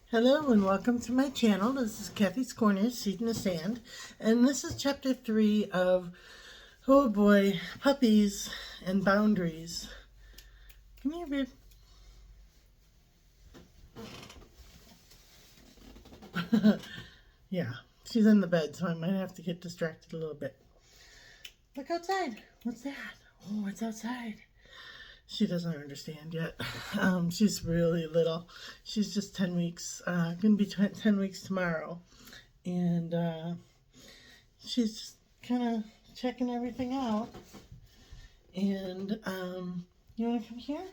Hello and welcome to my channel. This is Kathy's Corner, Seed in the Sand, and this is chapter 3 of, oh boy, puppies and boundaries. Come here, babe. Yeah, she's in the bed, so I might have to get distracted a little bit. Look outside. What's that? Oh, it's outside. She doesn't understand yet. She's really little. She's just 10 weeks, going to be 10 weeks tomorrow. And she's just kind of checking everything out. And you want to come here?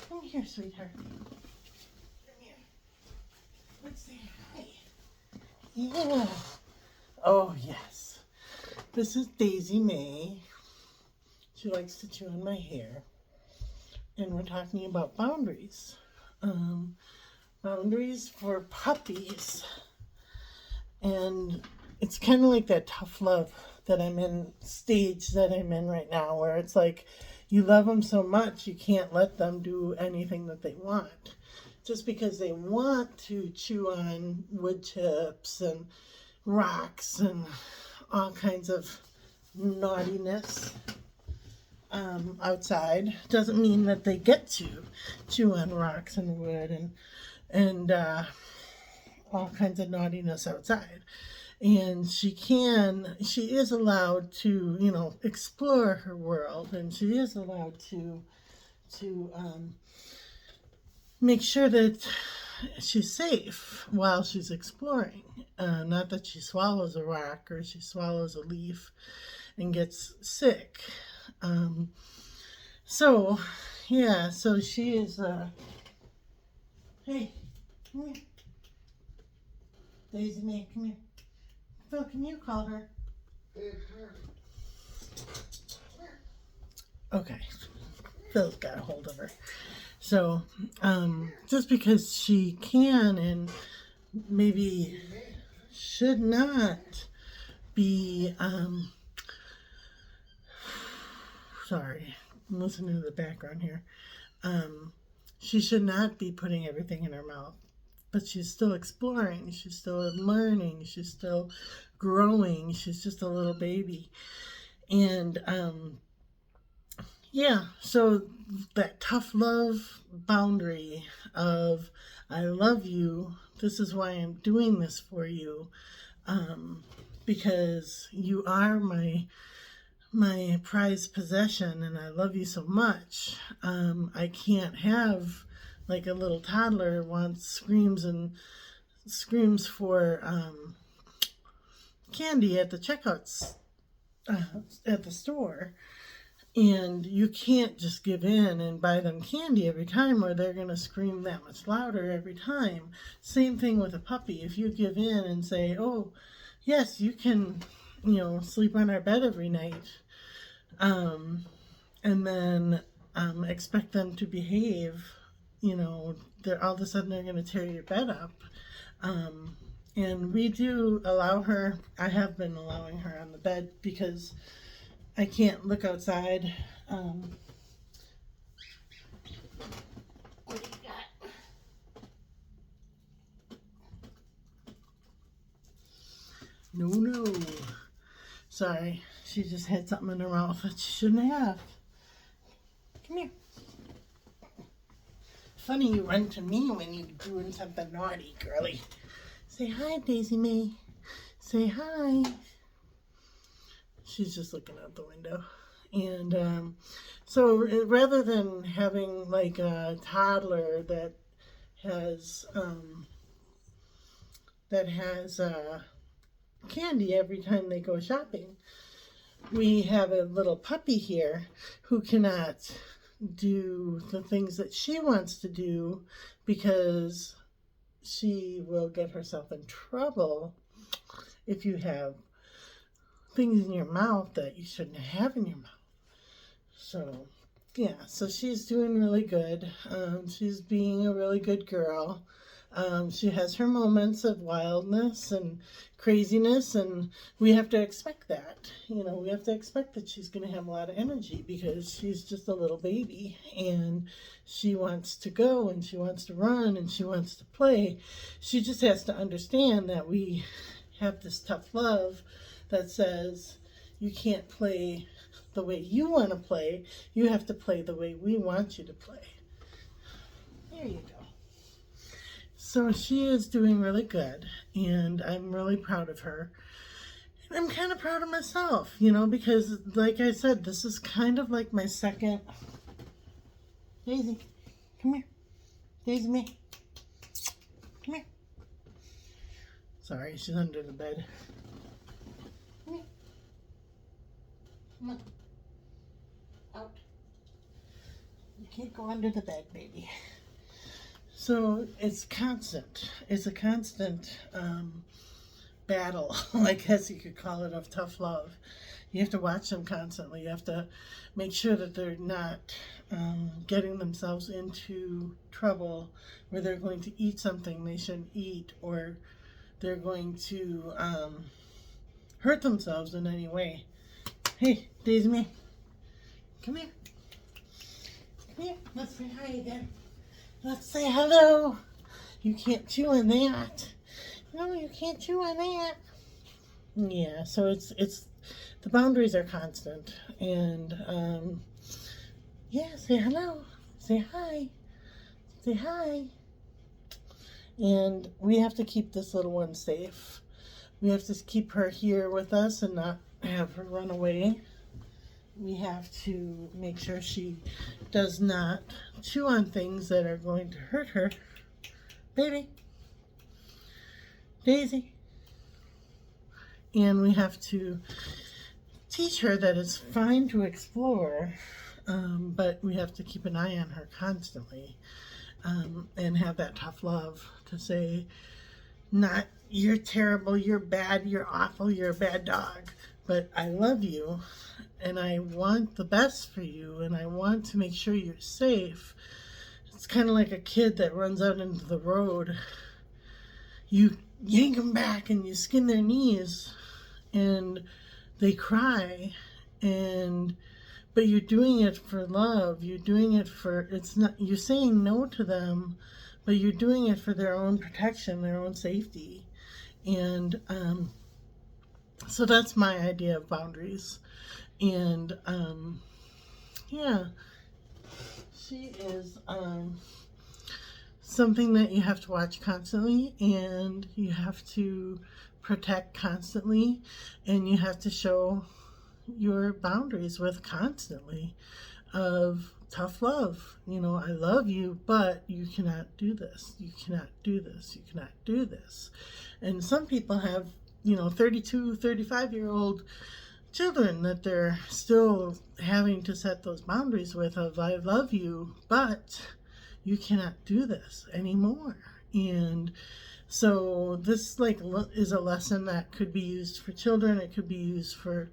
Come here, sweetheart. Come here. Let's say hi. Yeah. Oh, yes. This is Daisy May. She likes to chew on my hair. And we're talking about boundaries. Boundaries for puppies. And it's kind of like that tough love that stage that I'm in right now, where it's like you love them so much you can't let them do anything that they want. Just because they want to chew on wood chips and rocks and all kinds of naughtiness. Outside doesn't mean that they get to chew on rocks and wood and all kinds of naughtiness outside. And she is allowed to, explore her world, and she is allowed to make sure that she's safe while she's exploring. Not that she swallows a rock or she swallows a leaf and gets sick. So she is, hey, come here. Daisy May, come here. Phil, can you call her? Hey, come here. Okay, Phil's got a hold of her. So, just because she can and maybe should not be, sorry, I'm listening to the background here. She should not be putting everything in her mouth, but she's still exploring. She's still learning. She's still growing. She's just a little baby. And, so that tough love boundary of, I love you. This is why I'm doing this for you. Because you are my prized possession and I love you so much. I can't have like a little toddler screams for candy at the checkouts at the store, and you can't just give in and buy them candy every time or they're going to scream that much louder every time. Same thing with a puppy. If you give in and say, oh yes, you can sleep on our bed every night, and then expect them to behave, they're all of a sudden they're going to tear your bed up. And we do allow her. I have been allowing her on the bed because I can't look outside. What do you got? No. Sorry, she just had something in her mouth that she shouldn't have. Come here. Funny you run to me when you're doing something naughty, girly. Say hi, Daisy May. Say hi. She's just looking out the window. And so rather than having like a toddler that has candy every time they go shopping, we have a little puppy here who cannot do the things that she wants to do because she will get herself in trouble if you have things in your mouth that you shouldn't have in your mouth. So so she's doing really good. She's being a really good girl. She has her moments of wildness and craziness, and we have to expect that. You know, we have to expect that she's going to have a lot of energy because she's just a little baby and she wants to go and she wants to run and she wants to play. She just has to understand that we have this tough love that says you can't play the way you want to play. You have to play the way we want you to play. There you go. So she is doing really good, and I'm really proud of her. I'm kind of proud of myself, you know, because like I said, this is kind of like my second. Daisy, come here. Daisy, me. Come here. Sorry, she's under the bed. Come here. Come on. Out. You can't go under the bed, baby. So it's constant. It's a constant battle, I guess you could call it, of tough love. You have to watch them constantly. You have to make sure that they're not getting themselves into trouble where they're going to eat something they shouldn't eat, or they're going to hurt themselves in any way. Hey, Daisy, me. Come here. Come here. Let's say hi again. Let's say hello. You can't chew on that. No, you can't chew on that. Yeah, so it's the boundaries are constant. And yeah, say hello. Say hi. Say hi. And we have to keep this little one safe. We have to keep her here with us and not have her run away. We have to make sure she does not chew on things that are going to hurt her. Baby. Daisy. And we have to teach her that it's fine to explore, but we have to keep an eye on her constantly, and have that tough love to say, not you're terrible, you're bad, you're awful, you're a bad dog, but I love you. And I want the best for you, and I want to make sure you're safe. It's kind of like a kid that runs out into the road. You yank them back and you skin their knees, and they cry, but you're doing it for love. You're doing it for, it's not, you're saying no to them, but you're doing it for their own protection, their own safety. And so that's my idea of boundaries. And yeah, she is something that you have to watch constantly, and you have to protect constantly, and you have to show your boundaries with constantly of tough love. You know, I love you, but you cannot do this. You cannot do this. You cannot do this. And some people have, 32, 35-year-old children that they're still having to set those boundaries with of, I love you, but you cannot do this anymore. And so this is a lesson that could be used for children. It could be used for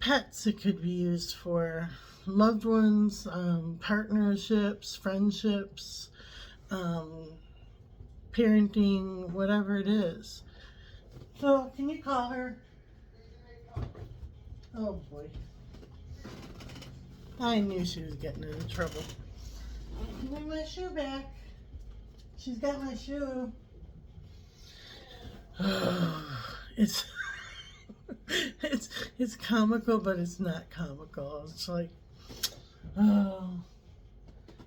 pets. It could be used for loved ones, partnerships, friendships, parenting, whatever it is. So can you call her? Oh boy. I knew she was getting into trouble. Give me my shoe back. She's got my shoe. It's it's comical, but it's not comical. It's like,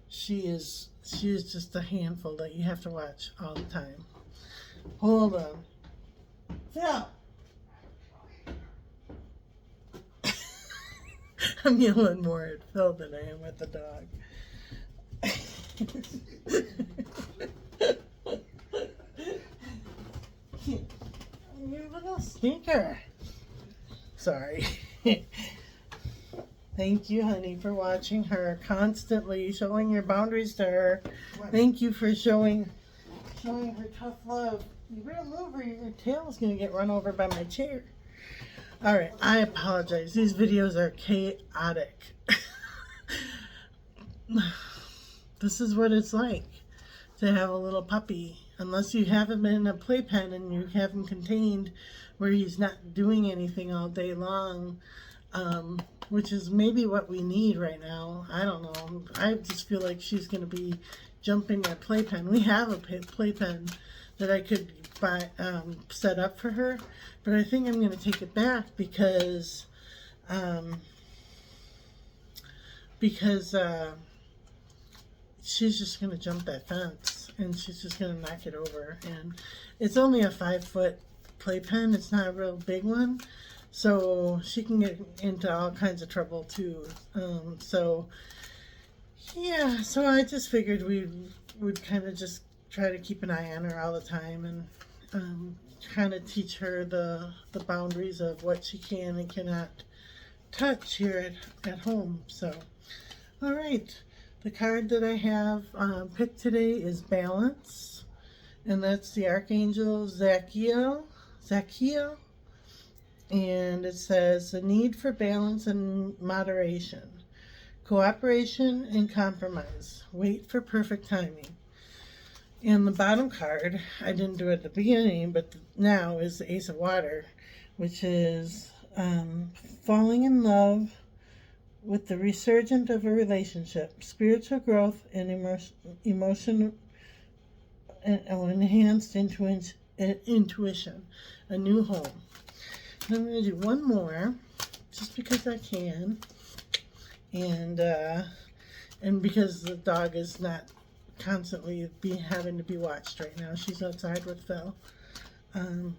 she is just a handful that you have to watch all the time. Hold on. Phil. I'm yelling more at Phil than I am at the dog. You little stinker. Sorry. Thank you, honey, for watching her constantly, showing your boundaries to her. Thank you for showing her tough love. You better move or your tail's going to get run over by my chair. Alright, I apologize. These videos are chaotic. This is what it's like to have a little puppy unless you have him in a playpen and you have him contained where he's not doing anything all day long, which is maybe what we need right now. I don't know. I just feel like she's going to be jumping that playpen. We have a playpen that I could buy, set up for her, but I think I'm going to take it back because she's just going to jump that fence and she's just going to knock it over. And it's only a 5-foot playpen. It's not a real big one. So she can get into all kinds of trouble too. Yeah, so I just figured we would kind of just try to keep an eye on her all the time and kind of teach her the boundaries of what she can and cannot touch here at home. So, all right. The card that I have picked today is Balance, and that's the Archangel Zachiel, and it says the need for balance and moderation, cooperation and compromise, wait for perfect timing. And the bottom card, I didn't do it at the beginning, but now is the Ace of Water, which is falling in love with the resurgent of a relationship, spiritual growth and emotion and enhanced intuition, a new home. And I'm going to do one more, just because I can, and because the dog is not constantly having to be watched right now. She's outside with Phil, and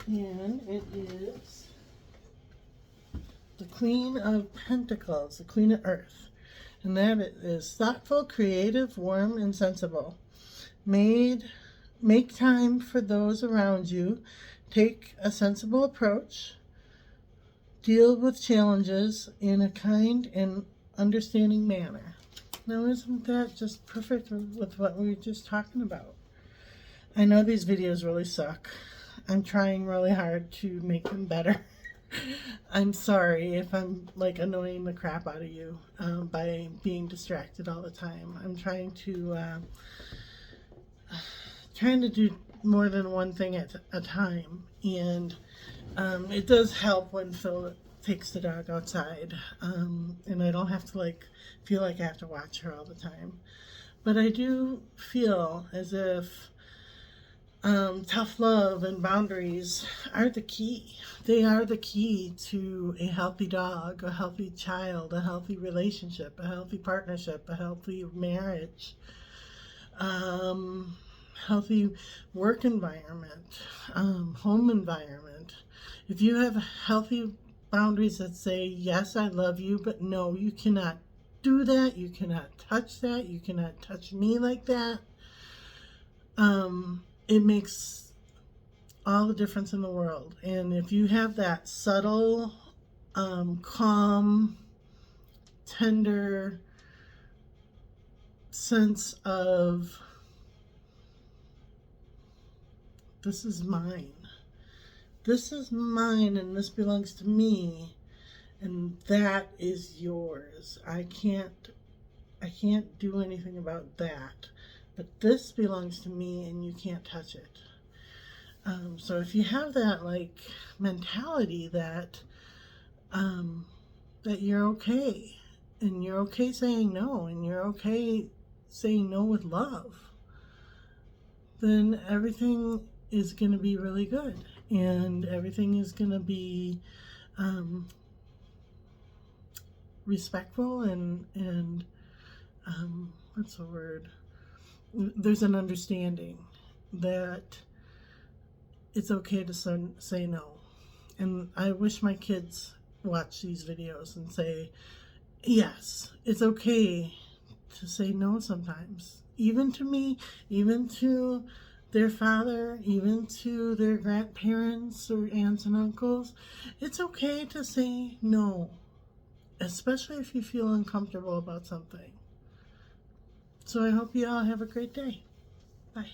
it is the Queen of Pentacles, the Queen of Earth, and that is thoughtful, creative, warm, and sensible. Make time for those around you. Take a sensible approach. Deal with challenges in a kind and understanding manner. Now, isn't that just perfect with what we were just talking about? I know these videos really suck. I'm trying really hard to make them better. I'm sorry if I'm like annoying the crap out of you by being distracted all the time. I'm trying to do more than one thing at a time, and it does help when Phil takes the dog outside, and I don't have to feel like I have to watch her all the time. But I do feel as if tough love and boundaries are the key. They are the key to a healthy dog, a healthy child, a healthy relationship, a healthy partnership, a healthy marriage, healthy work environment, home environment. If you have healthy boundaries that say, yes, I love you, but no, you cannot do that, you cannot touch that, you cannot touch me like that, it makes all the difference in the world. And if you have that subtle, calm, tender sense of, this is mine, and this belongs to me, and that is yours. I can't do anything about that, but this belongs to me and you can't touch it. So if you have that mentality that you're okay, and you're okay saying no, and you're okay saying no with love, then everything is going to be really good, and everything is going to be respectful and what's the word? There's an understanding that it's okay to say no. And I wish my kids watch these videos and say, yes, it's okay to say no sometimes. Even to me, even to their father, even to their grandparents or aunts and uncles. It's okay to say no, especially if you feel uncomfortable about something. So I hope you all have a great day. Bye.